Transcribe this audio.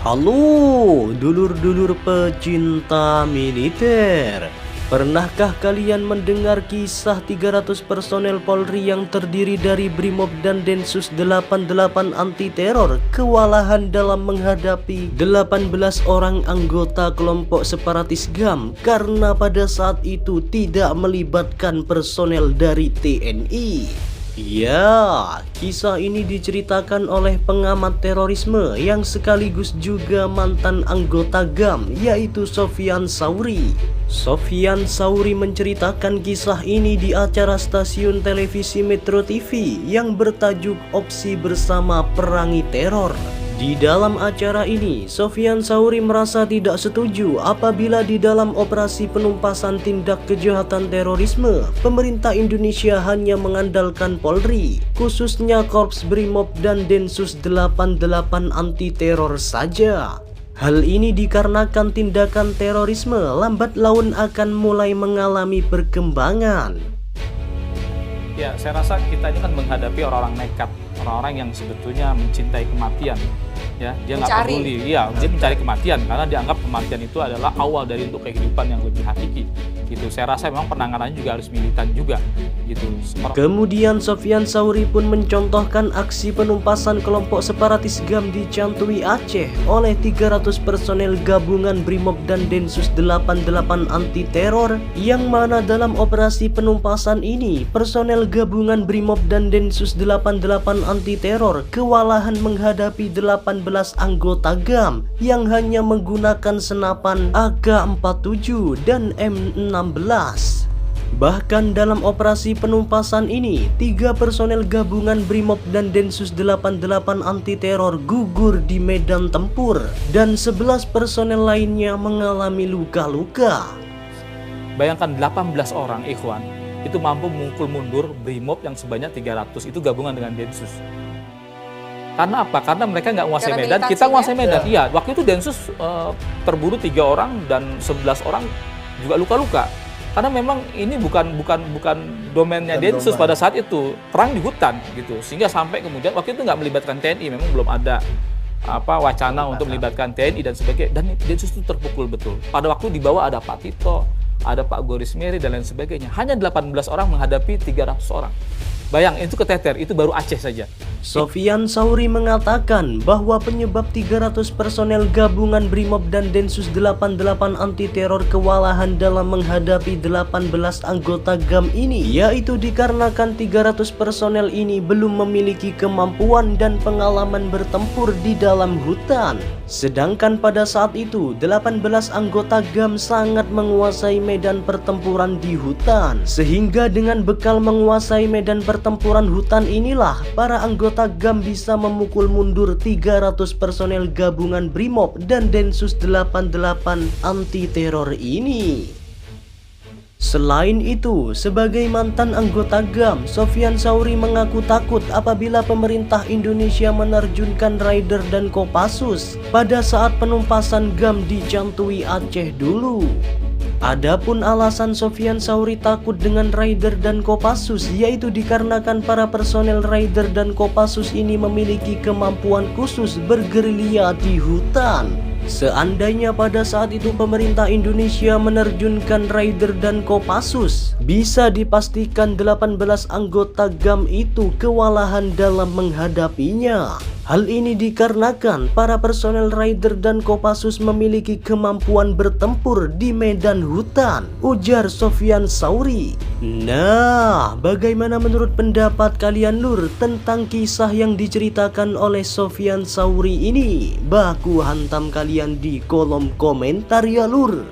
Halo, dulur-dulur pecinta militer. Pernahkah kalian mendengar kisah 300 personel Polri yang terdiri dari Brimob dan Densus 88 anti teror kewalahan dalam menghadapi 18 orang anggota kelompok separatis GAM karena pada saat itu tidak melibatkan personel dari TNI? Ya, kisah ini diceritakan oleh pengamat terorisme yang sekaligus juga mantan anggota GAM, yaitu Sofyan Sauri. Sofyan Sauri menceritakan kisah ini di acara stasiun televisi Metro TV yang bertajuk Opsi Bersama Perangi Teror. Di dalam acara ini, Sofyan Sauri merasa tidak setuju apabila di dalam operasi penumpasan tindak kejahatan terorisme, pemerintah Indonesia hanya mengandalkan Polri, khususnya Korps Brimob dan Densus 88 anti teror saja. Hal ini dikarenakan tindakan terorisme lambat laun akan mulai mengalami perkembangan. Ya, saya rasa kita ini kan menghadapi orang-orang nekat, orang-orang yang sebetulnya mencintai kematian. Ya, dia nggak peduli, ya, dia mencari kematian karena dianggap kematian itu adalah awal dari untuk kehidupan yang lebih hakiki. Gitu. Saya rasa memang penanganannya juga harus militan juga. Gitu. Kemudian Sofyan Sauri pun mencontohkan aksi penumpasan kelompok separatis GAM di Cantui, Aceh oleh 300 personel gabungan Brimob dan Densus 88 anti teror, yang mana dalam operasi penumpasan ini personel gabungan Brimob dan Densus 88 anti teror kewalahan menghadapi 18 anggota GAM yang hanya menggunakan senapan AK-47 dan M16. Bahkan dalam operasi penumpasan ini, 3 personel gabungan Brimob dan Densus 88 anti teror gugur di medan tempur dan 11 personel lainnya mengalami luka-luka. Bayangkan 18 orang ikhwan itu mampu memukul mundur Brimob yang sebanyak 300 itu gabungan dengan Densus. Karena apa? Karena mereka nggak menguasai medan, kita menguasai medan. Iya, waktu itu Densus terburu 3 orang dan 11 orang juga luka-luka. Karena memang ini bukan domainnya Densus pada saat itu, perang di hutan gitu. Sehingga sampai kemudian waktu itu nggak melibatkan TNI, memang belum ada wacana untuk melibatkan TNI dan sebagainya. Dan Densus itu terpukul betul. Pada waktu di bawah ada Pak Tito, ada Pak Goris Meri dan lain sebagainya. Hanya 18 orang menghadapi 300 orang. Bayang, itu keteter, itu baru Aceh saja. Sofyan Sauri mengatakan bahwa penyebab 300 personel gabungan Brimob dan Densus 88 anti teror kewalahan dalam menghadapi 18 anggota GAM ini yaitu dikarenakan 300 personel ini belum memiliki kemampuan dan pengalaman bertempur di dalam hutan. Sedangkan pada saat itu 18 anggota GAM sangat menguasai medan pertempuran di hutan, sehingga dengan bekal menguasai medan pertempuran hutan inilah para anggota GAM bisa memukul mundur 300 personel gabungan Brimob dan Densus 88 anti teror ini. Selain itu, sebagai mantan anggota GAM, Sofyan Sauri mengaku takut apabila pemerintah Indonesia menerjunkan Raider dan Kopassus pada saat penumpasan GAM di Cantui, Aceh dulu. Adapun alasan Sofyan Sauri takut dengan Raider dan Kopassus yaitu dikarenakan para personel Raider dan Kopassus ini memiliki kemampuan khusus bergerilya di hutan. Seandainya pada saat itu pemerintah Indonesia menerjunkan Raider dan Kopassus, bisa dipastikan 18 anggota GAM itu kewalahan dalam menghadapinya. Hal ini dikarenakan para personel Raider dan Kopassus memiliki kemampuan bertempur di medan hutan, ujar Sofyan Sauri. Nah, bagaimana menurut pendapat kalian lur tentang kisah yang diceritakan oleh Sofyan Sauri ini? Baku hantam kalian di kolom komentar ya lur.